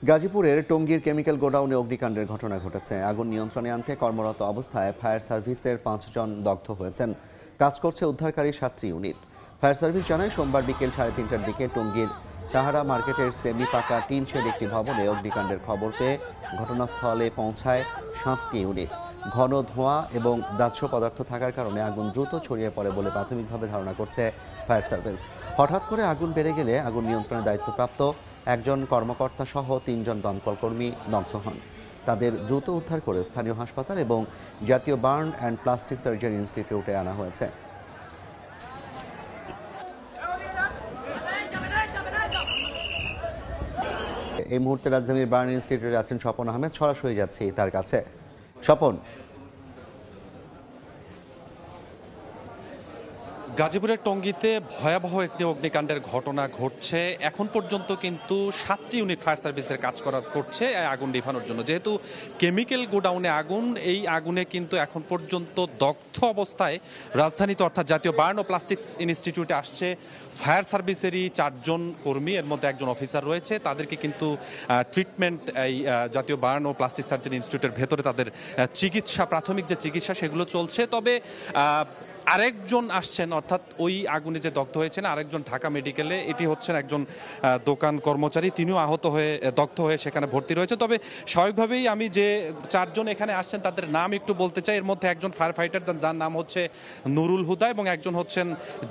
গাজীপুরের টঙ্গীর কেমিক্যাল গোডাউনে অগ্নিকাণ্ডের ঘটনা ঘটেছে। আগুন নিয়ন্ত্রণে আনতে কর্মরত অবস্থায় ফায়ার সার্ভিসের 5 জন দগ্ধ হয়েছেন। কাজ করছে উদ্ধারকারী 7টি ইউনিট। ফায়ার সার্ভিস জানায় সোমবার বিকেল 3:30টার দিকে টঙ্গীর সাহারা মার্কেটের সেমি পাকা টিন শেড একটি ভবনে অগ্নিকাণ্ডের খবর পেয়ে ঘটনাস্থলে পৌঁছায় 7টি ইউনিট। ঘন ধোঁয়া এবং দাহ্য পদার্থ থাকার কারণে আগুন দ্রুত ছড়িয়ে পড়ে বলে প্রাথমিকভাবে ধারণা করছে ফায়ার সার্ভিস। হঠাৎ করে আগুন বেড়ে গেলে আগুন নিয়ন্ত্রণের দায়িত্বপ্রাপ্ত একজন কর্মকর্তা সহ 3 জন দমকল কর্মী দগ্ধ হন। তাদের দ্রুত উদ্ধার করে স্থানীয় হাসপাতাল এবং জাতীয় বার্ন অ্যান্ড প্লাস্টিক সার্জারি ইনস্টিটিউটে আনা হয়েছে। এই মুহূর্তে রাজধানীর বার্ন ইনস্টিটিউটে আছেন স্বপন আহমেদ, সরাসরি যাচ্ছি তার কাছে। স্বপন, গাজীপুরের টঙ্গীতে ভয়াবহ একটি অগ্নিকাণ্ডের ঘটনা ঘটছে। এখন পর্যন্ত কিন্তু 7টি ইউনিট ফায়ার সার্ভিসের কাজ করছে আগুন নিভানোর জন্য। যেহেতু কেমিক্যাল গোডাউনে আগুন, এই আগুনে কিন্তু এখন পর্যন্ত দগ্ধ অবস্থায় রাজধানীতে অর্থাৎ জাতীয় বার্ন ও প্লাস্টিক্স ইনস্টিটিউটে আসছে ফায়ার সার্ভিসেরই 4 জন কর্মী, এর মধ্যে একজন অফিসার রয়েছে। তাদেরকে কিন্তু ট্রিটমেন্ট এই জাতীয় বার্ন ও প্লাস্টিক সার্জারি ইনস্টিটিউটের ভেতরে তাদের চিকিৎসা, প্রাথমিক যে চিকিৎসা সেগুলো চলছে। তবে আরেকজন আসছেন, অর্থাৎ ওই আগুনে যে দগ্ধ হয়েছেন আরেকজন ঢাকা মেডিকেলে, এটি হচ্ছেন একজন দোকান কর্মচারী, তিনিও আহত হয়ে দগ্ধ হয়ে সেখানে ভর্তি রয়েছে। তবে স্বাভাবিকভাবেই আমি যে 4 জন এখানে আসছেন তাদের নাম একটু বলতে চাই। এর মধ্যে একজন ফায়ার ফাইটার, যার নাম হচ্ছে নুরুল হুদা, এবং একজন হচ্ছেন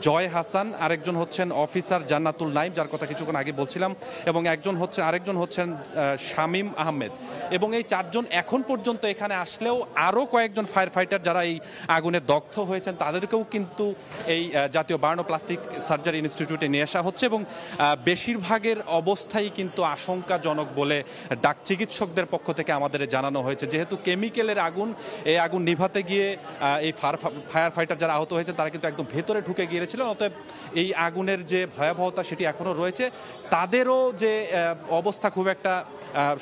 জয় হাসান, আরেকজন হচ্ছেন অফিসার জান্নাতুল নাইম, যার কথা কিছুক্ষণ আগে বলছিলাম, এবং আরেকজন হচ্ছেন শামীম আহমেদ। এবং এই 4 জন এখন পর্যন্ত এখানে আসলেও আরও কয়েকজন ফায়ার ফাইটার যারা এই আগুনে দগ্ধ হয়েছেন তাদেরকেও কিন্তু এই জাতীয় বার্ন ও প্লাস্টিক সার্জারি ইনস্টিটিউটে নিয়ে আসা হচ্ছে। এবং বেশিরভাগের অবস্থাই কিন্তু আশঙ্কাজনক বলে চিকিৎসকদের পক্ষ থেকে আমাদের জানানো হয়েছে। যেহেতু কেমিক্যালের আগুন, এই আগুন নিভাতে গিয়ে এই ফায়ার ফাইটার যারা আহত হয়েছে তারা কিন্তু একদম ভেতরে ঢুকে গিয়েছিল। অতএব এই আগুনের যে ভয়াবহতা সেটি এখনও রয়েছে। তাদেরও যে অবস্থা খুব একটা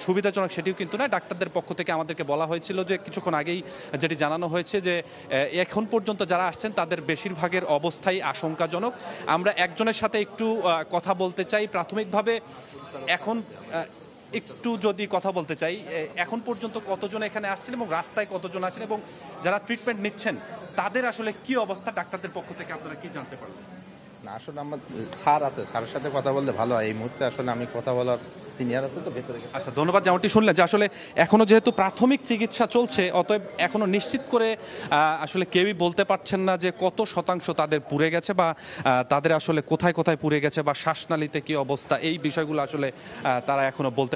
সুবিধাজনক সেটিও কিন্তু না। ডাক্তারদের পক্ষ থেকে আমাদেরকে বলা হয়েছিল যে কিছুক্ষণ আগেই যেটি জানানো হয়েছে যে এখন পর্যন্ত যারা আসছেন তাদের বেশিরভাগের অবস্থাই আশঙ্কাজনক। আমরা একজনের সাথে একটু কথা বলতে চাই প্রাথমিকভাবে। এখন একটু যদি কথা বলতে চাই, এখন পর্যন্ত কতজন এখানে আসছেন এবং রাস্তায় কতজন আছেন এবং যারা ট্রিটমেন্ট নিচ্ছেন তাদের আসলে কি অবস্থা, ডাক্তারদের পক্ষ থেকে আপনারা কি জানতে পারবেন? না, আসলে আমার স্যার আছে, স্যারের সাথে কথা বললে ভালো হয়। এই মুহূর্তে আসলে আমি কথা বলার সিনিয়র আছে তো ভেতরে। আচ্ছা, ধন্যবাদ। যেমনটি শুনলেন যে আসলে এখনো যেহেতু প্রাথমিক চিকিৎসা চলছে, অতএব এখনো নিশ্চিত করে আসলে কেউই বলতে পারছেন না যে কত শতাংশ তাদের পুড়ে গেছে বা তাদের আসলে কোথায় কোথায় পুড়ে গেছে বা শ্বাসনালীতে কি অবস্থা, এই বিষয়গুলো আসলে তারা এখনো বলতে